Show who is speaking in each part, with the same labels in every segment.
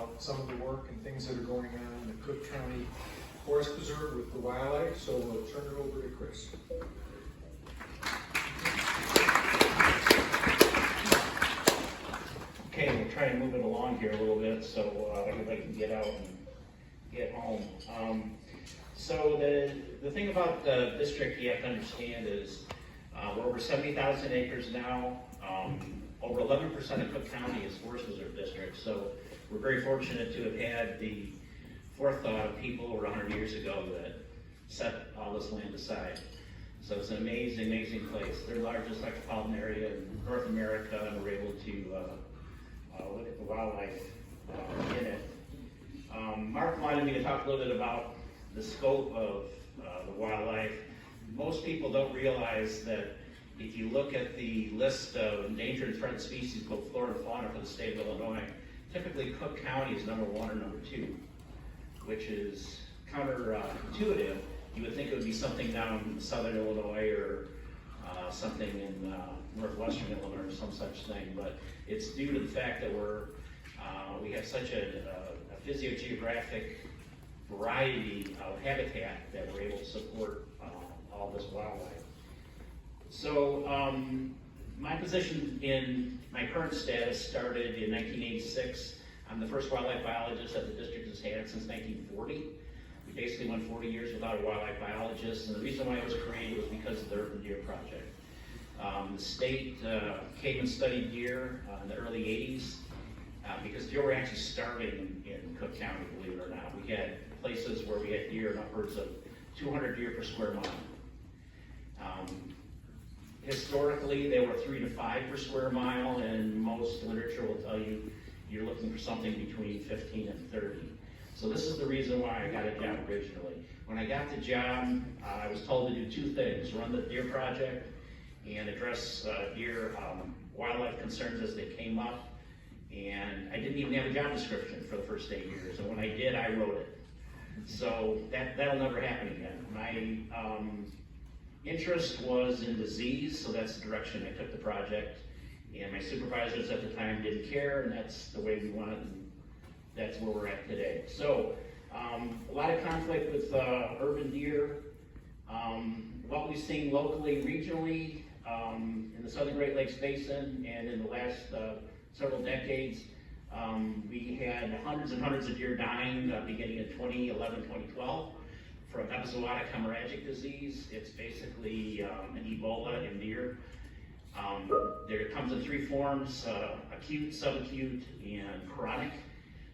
Speaker 1: about some of the work and things that are going on in the Cook County Forest Preserve with the wildlife, so we'll turn it over to Chris.
Speaker 2: Okay, we'll try and move it along here a little bit so everybody can get out and get home. So the thing about the district you have to understand is we're over 70,000 acres now. Over 11% of Cook County is Forest Preserve District, so we're very fortunate to have had the forethought of people over 100 years ago that set all this land aside. So it's an amazing, amazing place. They're the largest metropolitan area in North America, and we're able to look at the wildlife in it. Mark wanted me to talk a little bit about the scope of the wildlife. Most people don't realize that if you look at the list of endangered and threatened species, both flora and fauna for the state of Illinois, typically Cook County is number 1 or number 2, which is counterintuitive. You would think it would be something down in southern Illinois or something in northwestern Illinois or some such thing, but it's due to the fact that we have such a physiogeographic variety of habitat that we're able to support all this wildlife. So my position in my current status started in 1986. I'm the first wildlife biologist that the district has had since 1940. We basically went 40 years without a wildlife biologist, and the reason why it was created was because of the Urban Deer Project. The state came and studied deer in the early 80s because deer were actually starving in Cook County, believe it or not. We had places where we had deer in upwards of 200 deer per square mile. Historically, they were 3 to 5 per square mile, and most literature will tell you you're looking for something between 15 and 30. So this is the reason why I got a job originally. When I got the job, I was told to do 2 things: run the deer project and address deer wildlife concerns as they came up. And I didn't even have a job description for the first 8 years, and when I did, I wrote it. So that'll never happen again. My interest was in disease, so that's the direction I took the project. And my supervisors at the time didn't care, and that's the way we went, and that's where we're at today. So a lot of conflict with urban deer. What we've seen locally, regionally, in the Southern Great Lakes Basin, and in the last several decades, we had hundreds and hundreds of deer dying beginning in 2011, 2012 from epizootic hemorrhagic disease. It's basically an Ebola in deer. It comes in 3 forms: acute, subacute, and chronic.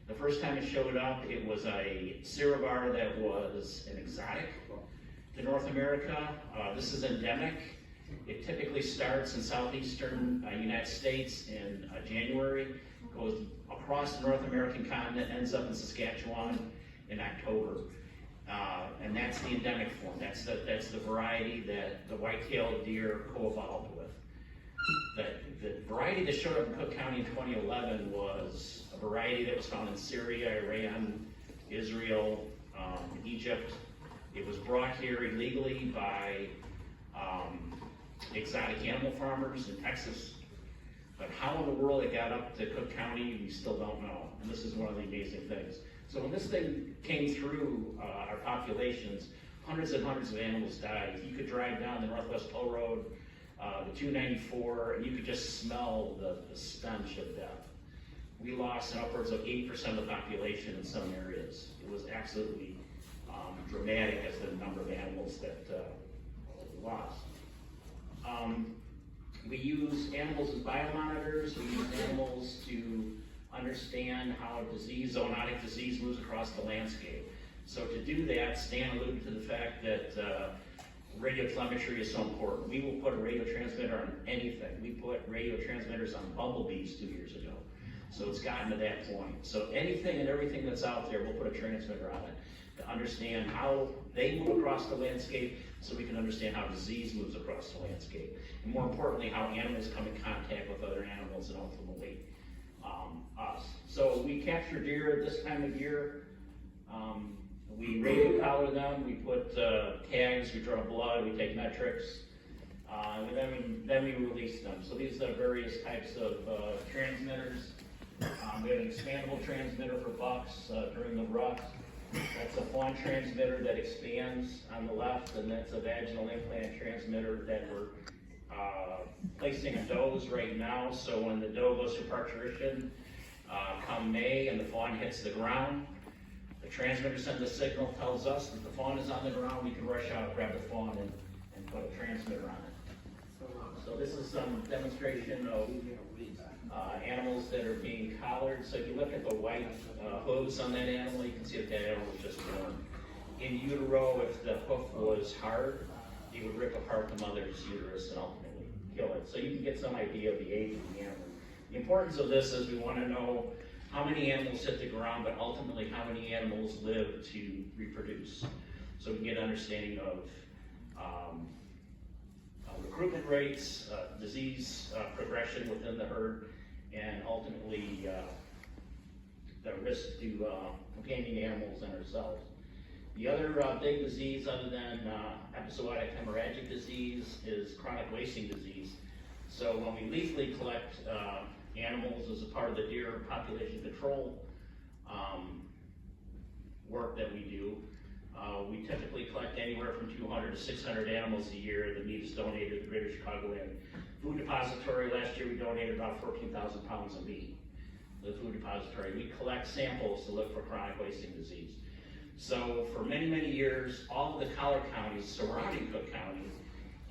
Speaker 2: The first time it showed up, it was a serovar that was an exotic to North America. This is endemic. It typically starts in southeastern United States in January, goes across the North American continent, ends up in Saskatchewan in October. And that's the endemic form. That's the variety that the white-tailed deer co-evolved with. The variety that showed up in Cook County in 2011 was a variety that was found in Syria, Iran, Israel, Egypt. It was brought here illegally by exotic animal farmers in Texas. But how in the world it got up to Cook County, we still don't know. And this is one of the amazing things. So when this thing came through our populations, hundreds and hundreds of animals died. You could drive down the Northwest Toll Road, the 294, and you could just smell the stench of death. We lost upwards of 80% of the population in some areas. It was absolutely dramatic as the number of animals that we lost. We use animals as biomonitors. We use animals to understand how zoonotic disease moves across the landscape. So to do that, Stan alluded to the fact that radio telemetry is so important. We will put a radio transmitter on anything. We put radio transmitters on bumblebees 2 years ago. So it's gotten to that point. So anything and everything that's out there, we'll put a transmitter on it to understand how they move across the landscape, so we can understand how disease moves across the landscape. And more importantly, how animals come in contact with other animals and ultimately us. So we capture deer at this time of year. We radio collar them, we put tags, we draw blood, we take metrics, and then we release them. So these are various types of transmitters. We have an expandable transmitter for bucks during the rut. That's a fawn transmitter that expands on the left, and that's a vaginal implant transmitter that we're placing in does right now. So when the doe goes to parturition, come May and the fawn hits the ground, the transmitter sends a signal, tells us that the fawn is on the ground. We can rush out, grab the fawn, and put a transmitter on it. So this is some demonstration of animals that are being collared. So if you look at the white hooves on that animal, you can see that that animal was just born. In utero, if the hoof was hard, it would rip apart the mother's uterus and ultimately kill it. So you can get some idea of the age of the animal. The importance of this is we want to know how many animals hit the ground, but ultimately how many animals live to reproduce. So we can get an understanding of recruitment rates, disease progression within the herd, and ultimately the risk to companion animals and ourselves. The other big disease other than episodic hemorrhagic disease is chronic wasting disease. So when we lethally collect animals as a part of the deer population control work that we do, we typically collect anywhere from 200 to 600 animals a year. The meat is donated to the Greater Chicagoland Food Depository. Last year we donated about 14,000 pounds of meat to the food depository. We collect samples to look for chronic wasting disease. So for many, many years, all of the collar counties surrounding Cook County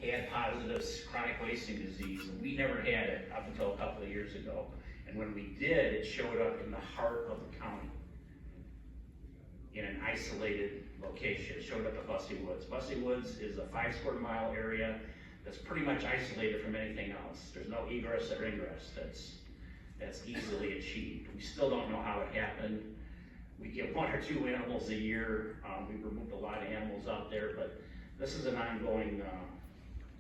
Speaker 2: had positive chronic wasting disease, and we never had it up until a couple of years ago. And when we did, it showed up in the heart of the county, in an isolated location. It showed up at Bussey Woods. Bussey Woods is a 5 square mile area that's pretty much isolated from anything else. There's no egress or ingress that's easily achieved. We still don't know how it happened. We get 1 or 2 animals a year. We've removed a lot of animals out there, but this is an ongoing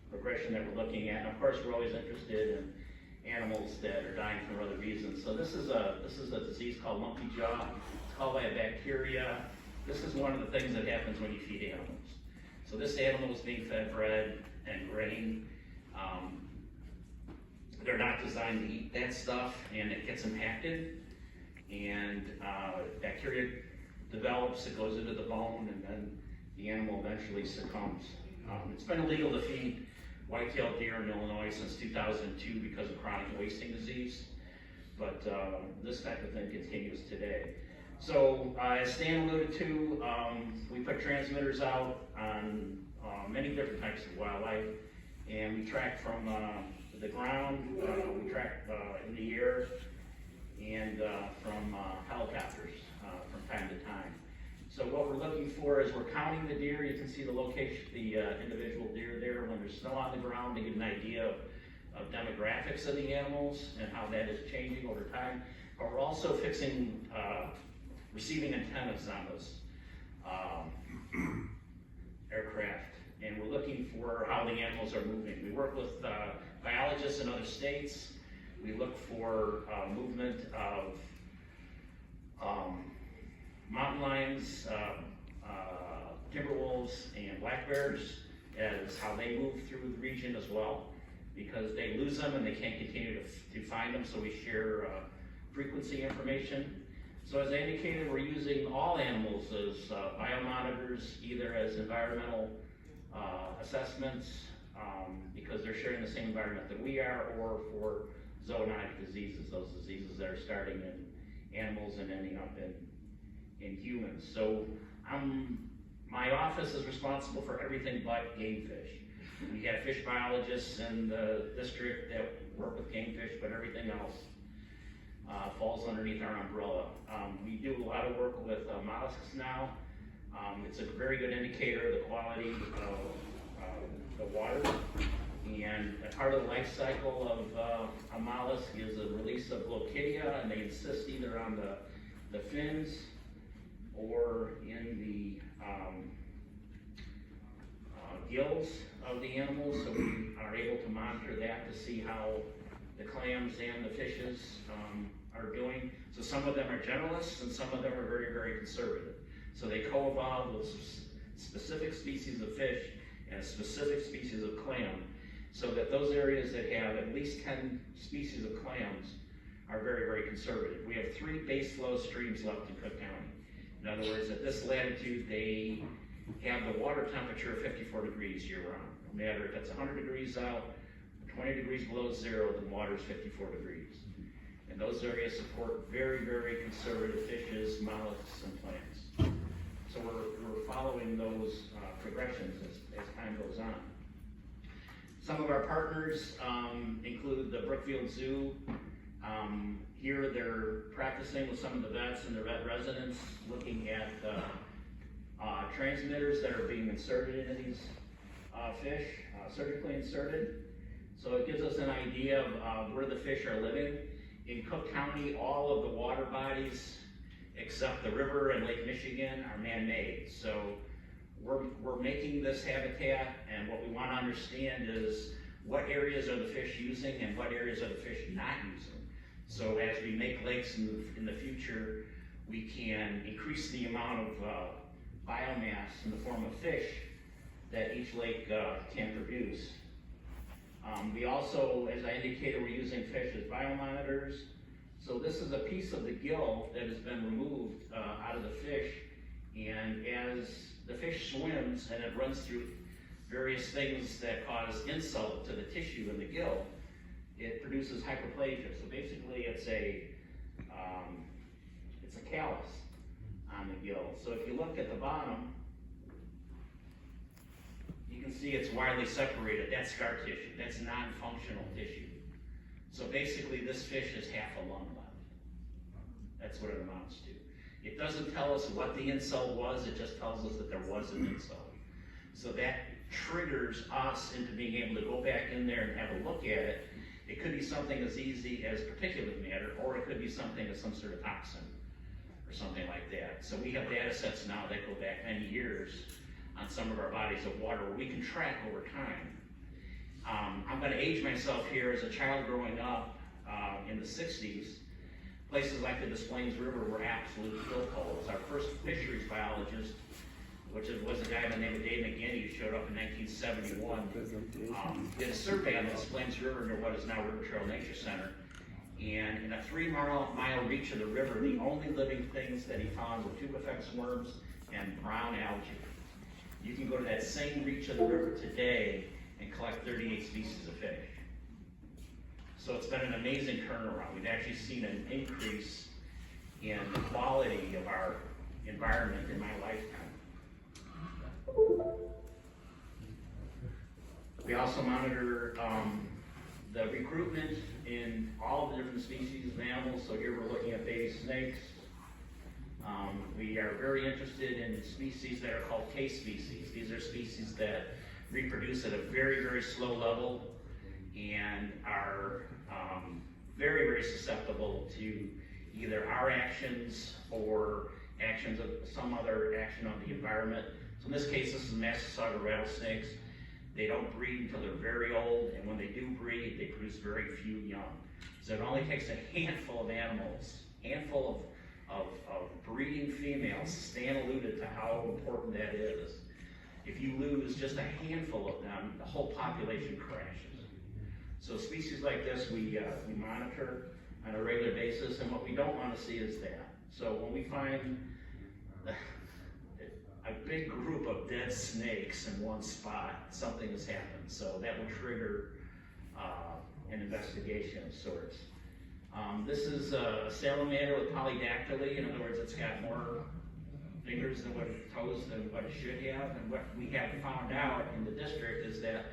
Speaker 2: progression that we're looking at. And of course, we're always interested in animals that are dying for other reasons. So this is a disease called lumpy jaw. It's caused by a bacteria. This is one of the things that happens when you feed animals. So this animal is being fed bread and grain. They're not designed to eat that stuff, and it gets impacted, and bacteria develops, it goes into the bone, and then the animal eventually succumbs. It's been illegal to feed white-tailed deer in Illinois since 2002 because of chronic wasting disease, but this type of thing continues today. So as Stan alluded to, we put transmitters out on many different types of wildlife, and we track from the ground, we track in the air, and from helicopters from time to time. So what we're looking for is we're counting the deer. You can see the location, the individual deer there when there's snow on the ground to get an idea of demographics of the animals and how that is changing over time. But we're also fixing receiving antennas on those aircraft, and we're looking for how the animals are moving. We work with biologists in other states. We look for movement of mountain lions, timber wolves, and black bears as how they move through the region as well, because they lose them and they can't continue to find them, so we share frequency information. So as I indicated, we're using all animals as biomonitors, either as environmental assessments, because they're sharing the same environment that we are, or for zoonotic diseases, those diseases that are starting in animals and ending up in humans. So my office is responsible for everything but game fish. We have fish biologists in the district that work with game fish, but everything else falls underneath our umbrella. We do a lot of work with mollusks now. It's a very good indicator of the quality of the water. And a part of the life cycle of a mollusk is the release of lochidia, and they insist either on the fins or in the gills of the animals. So we are able to monitor that to see how the clams and the fishes are doing. So some of them are generalists and some of them are very, very conservative. So they co-evolve with specific species of fish and a specific species of clam, so that those areas that have at least 10 species of clams are very, very conservative. We have 3 base flow streams left in Cook County. In other words, at this latitude, they have the water temperature of 54 degrees year round. No matter if it's 100 degrees out, 20 degrees below zero, the water is 54 degrees. And those areas support very, very conservative fishes, mollusks, and plants. So we're following those progressions as time goes on. Some of our partners include the Brookfield Zoo. Here they're practicing with some of the vets and the vet residents, looking at transmitters that are being inserted into these fish, surgically inserted. So it gives us an idea of where the fish are living. In Cook County, all of the water bodies except the river and Lake Michigan are man-made. So we're making this habitat, and what we want to understand is what areas are the fish using and what areas are the fish not using. So as we make lakes in the future, we can increase the amount of biomass in the form of fish that each lake can produce. We also, as I indicated, we're using fish as biomonitors. So this is a piece of the gill that has been removed out of the fish, and as the fish swims and it runs through various things that cause insult to the tissue in the gill, it produces hyperplasia. So basically it's a callus on the gill. So if you look at the bottom, you can see it's widely separated. That's scar tissue. That's non-functional tissue. So basically this fish has half a lung left. That's what it amounts to. It doesn't tell us what the insult was, it just tells us that there was an insult. So that triggers us into being able to go back in there and have a look at it. It could be something as easy as particulate matter, or it could be something as some sort of toxin, or something like that. So we have data sets now that go back many years on some of our bodies of water where we can track over time. I'm going to age myself here. As a child growing up in the 60s, places like the Des Plaines River were absolute filth holes. Our first fisheries biologist, which was a guy by the name of Dave McGinney, who showed up in 1971, did a survey on the Des Plaines River near what is now River Trail Nature Center. And in a 3-mile reach of the river, the only living things that he found were tubifex worms and brown algae. You can go to that same reach of the river today and collect 38 species of fish. So it's been an amazing turnaround. We've actually seen an increase in the quality of our environment in my lifetime. We also monitor the recruitment in all the different species of animals. So here we're looking at baby snakes. We are very interested in species that are called K species. These are species that reproduce at a very, very slow level and are very, very susceptible to either our actions or actions of some other action on the environment. So in this case, this is Massasauga rattlesnakes. They don't breed until they're very old, and when they do breed, they produce very few young. So it only takes a handful of animals, handful of breeding females. Stan alluded to how important that is. If you lose just a handful of them, the whole population crashes. So species like this we monitor on a regular basis, and what we don't want to see is that. So when we find a big group of dead snakes in one spot, something has happened. So that will trigger an investigation of sorts. This is a salamander with polydactyly. In other words, it's got more fingers than toes than what it should have. And what we have found out in the district is that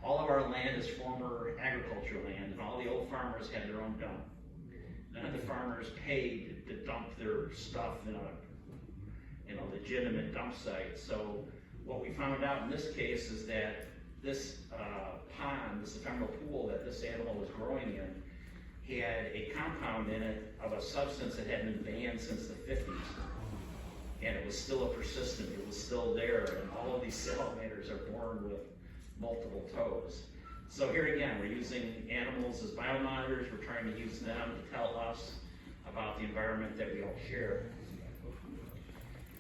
Speaker 2: all of our land is former agricultural land, and all the old farmers had their own dump. None of the farmers paid to dump their stuff in a legitimate dump site. So what we found out in this case is that this pond, this ephemeral pool that this animal was growing in, had a compound in it of a substance that had been banned since the 50s. And it was still a persistent, it was still there, and all of these salamanders are born with multiple toes. So here again, we're using animals as biomonitors. We're trying to use them to tell us about the environment that we all share.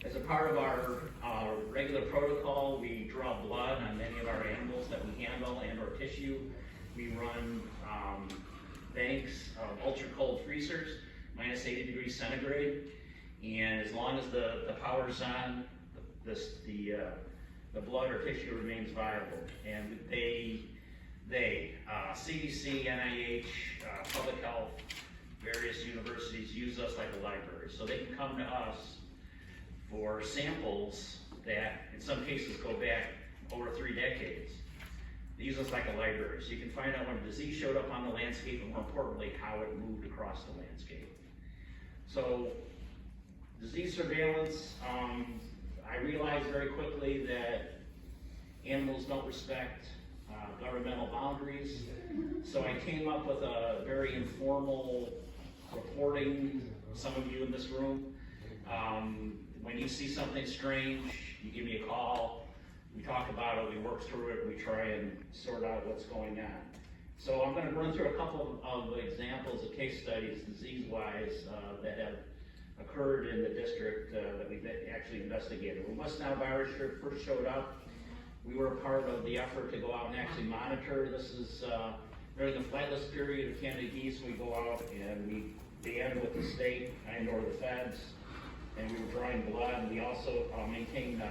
Speaker 2: As a part of our regular protocol, we draw blood on many of our animals that we handle and or tissue. We run banks of ultra cold freezers, minus 80 degrees centigrade. And as long as the power's on, the blood or tissue remains viable. And CDC, NIH, public health, various universities use us like a library. So they can come to us for samples that in some cases go back over 3 decades. They use us like a library. So you can find out when a disease showed up on the landscape and more importantly, how it moved across the landscape. So disease surveillance, I realized very quickly that animals don't respect governmental boundaries. So I came up with a very informal reporting, some of you in this room. When you see something strange, you give me a call, we talk about it, we work through it, we try and sort out what's going on. So I'm going to run through a couple of examples of case studies, disease-wise, that have occurred in the district that we've actually investigated. When West Nile virus first showed up, we were a part of the effort to go out and actually monitor. This is during the flightless period of Canada geese. We go out and we band with the state and/or the feds, and we were drawing blood. We also maintain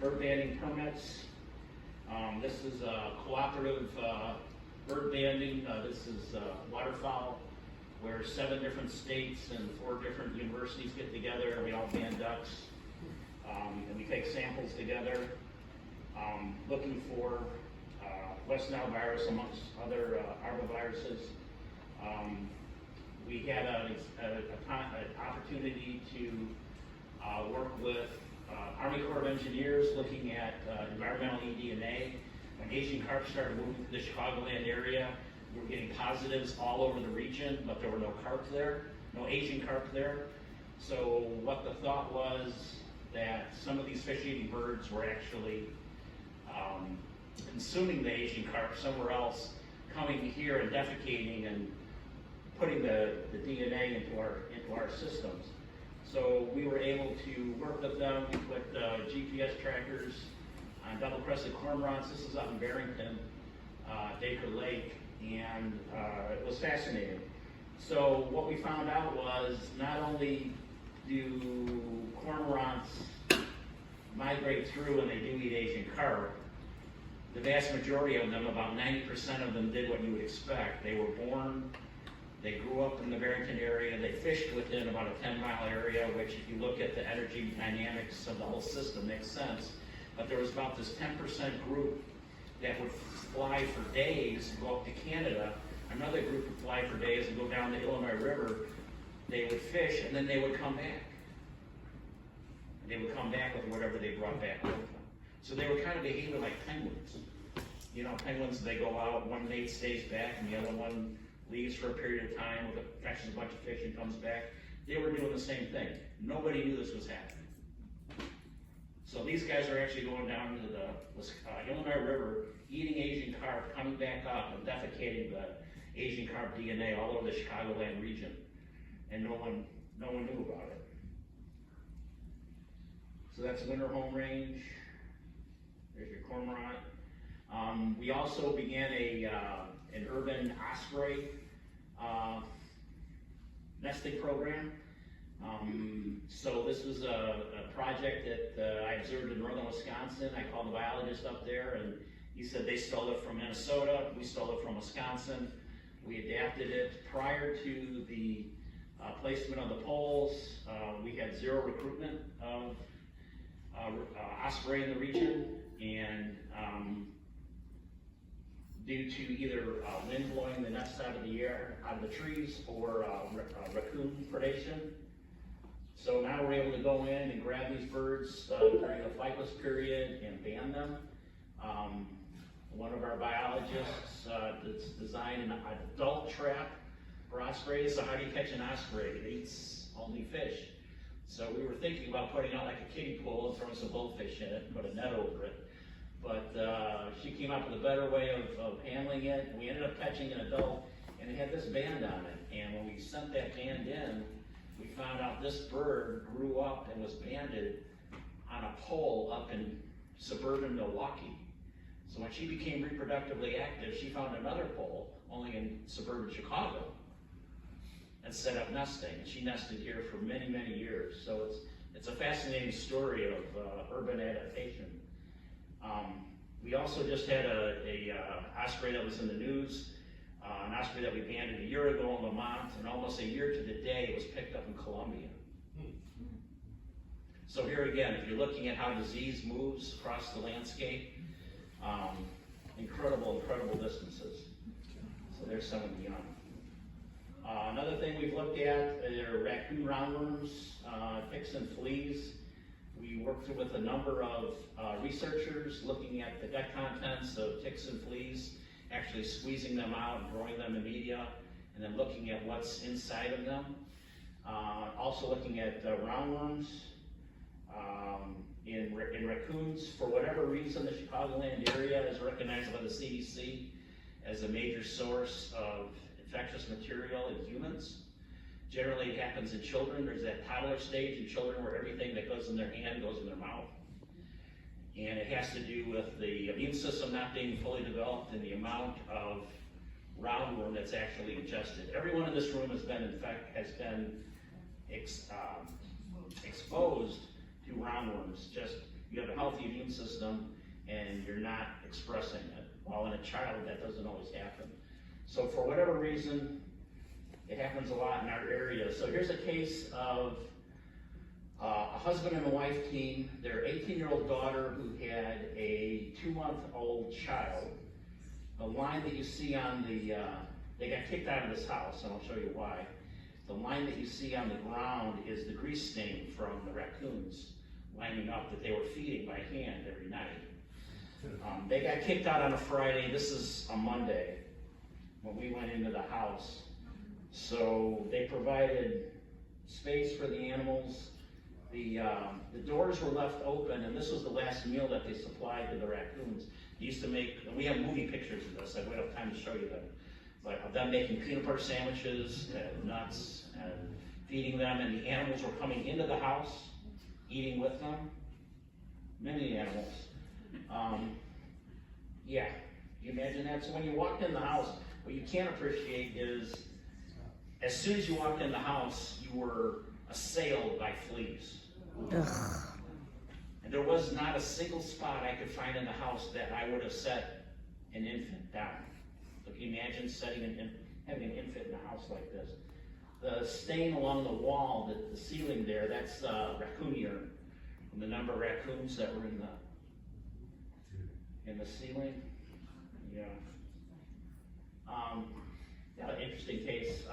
Speaker 2: bird banding permits. This is a cooperative bird banding. This is waterfowl, where 7 different states and 4 different universities get together and we all band ducks. And we take samples together, looking for West Nile virus amongst other arboviruses. We had an opportunity to work with Army Corps of Engineers looking at environmental eDNA. When Asian carp started moving to the Chicagoland area, we were getting positives all over the region, but there were no carp there, no Asian carp there. So what the thought was that some of these fish-eating birds were actually consuming the Asian carp somewhere else, coming here and defecating and putting the DNA into our systems. So we were able to work with them. We put GPS trackers on double-crested cormorants. This is up in Barrington, Dacre Lake, and it was fascinating. So what we found out was not only do cormorants migrate through and they do eat Asian carp, the vast majority of them, about 90% of them, did what you would expect. They were born, they grew up in the Barrington area, they fished within about a 10-mile area, which if you look at the energy dynamics of the whole system, makes sense. But there was about this 10% group that would fly for days and go up to Canada. Another group would fly for days and go down the Illinois River. They would fish and then they would come back. They would come back with whatever they brought back with them. So they were kind of behaving like penguins. You know, penguins, they go out, one mate stays back and the other one leaves for a period of time, catches a bunch of fish and comes back. They were doing the same thing. Nobody knew this was happening. So these guys are actually going down to the Illinois River, eating Asian carp, coming back up and defecating the Asian carp DNA all over the Chicagoland region. And no one knew about it. So that's winter home range. There's your cormorant. We also began an urban osprey nesting program. So this was a project that I observed in northern Wisconsin. I called the biologist up there and he said they stole it from Minnesota, we stole it from Wisconsin. We adapted it. Prior to the placement of the poles, we had 0 recruitment of osprey in the region, and due to either wind blowing the nest out of the air, out of the trees, or raccoon predation. So now we're able to go in and grab these birds during the flightless period and ban them. One of our biologists designed an adult trap for ospreys. So how do you catch an osprey? It eats only fish. So we were thinking about putting out like a kiddie pool and throwing some goldfish in it and put a net over it. But she came up with a better way of handling it. We ended up catching an adult and it had this band on it. And when we sent that band in, we found out this bird grew up and was banded on a pole up in suburban Milwaukee. So when she became reproductively active, she found another pole only in suburban Chicago, and set up nesting. And she nested here for many, many years. So it's a fascinating story of urban adaptation. We also just had a osprey that was in the news, an osprey that we banded a year ago in Lamont, and almost a year to the day it was picked up in Colombia. So here again, if you're looking at how disease moves across the landscape, incredible distances. So there's some of the young. Another thing we've looked at are raccoon roundworms, ticks and fleas. We worked with a number of researchers looking at the gut contents of ticks and fleas, actually squeezing them out and growing them in media, and then looking at what's inside of them. Also looking at roundworms. In raccoons, for whatever reason, the Chicagoland area is recognized by the CDC as a major source of infectious material in humans. Generally, it happens in children. There's that toddler stage in children where everything that goes in their hand goes in their mouth. And it has to do with the immune system not being fully developed and the amount of roundworm that's actually ingested. Everyone in this room has been exposed to roundworms. Just you have a healthy immune system and you're not expressing it. While in a child, that doesn't always happen. So for whatever reason, it happens a lot in our area. So here's a case of a husband and a wife team, their 18-year-old daughter who had a 2-month-old child. The line that you see on the, they got kicked out of this house, and I'll show you why. The line that you see on the ground is the grease stain from the raccoons lining up that they were feeding by hand every night. They got kicked out on a Friday. This is a Monday when we went into the house. So they provided space for the animals. The doors were left open, and this was the last meal that they supplied to the raccoons. They used to make, and we have movie pictures of this. I don't have time to show you them. But of them making peanut butter sandwiches and nuts and feeding them, and the animals were coming into the house, eating with them. Many animals. Yeah, you imagine that? So when you walked in the house, what you can't appreciate is, as soon as you walked in the house, you were assailed by fleas.
Speaker 3: Ugh.
Speaker 2: And there was not a single spot I could find in the house that I would have set an infant down. So can you imagine having an infant in a house like this? The stain along the wall, the ceiling there, that's raccoon urine. And the number of raccoons that were in the ceiling. Yeah. Yeah, interesting case.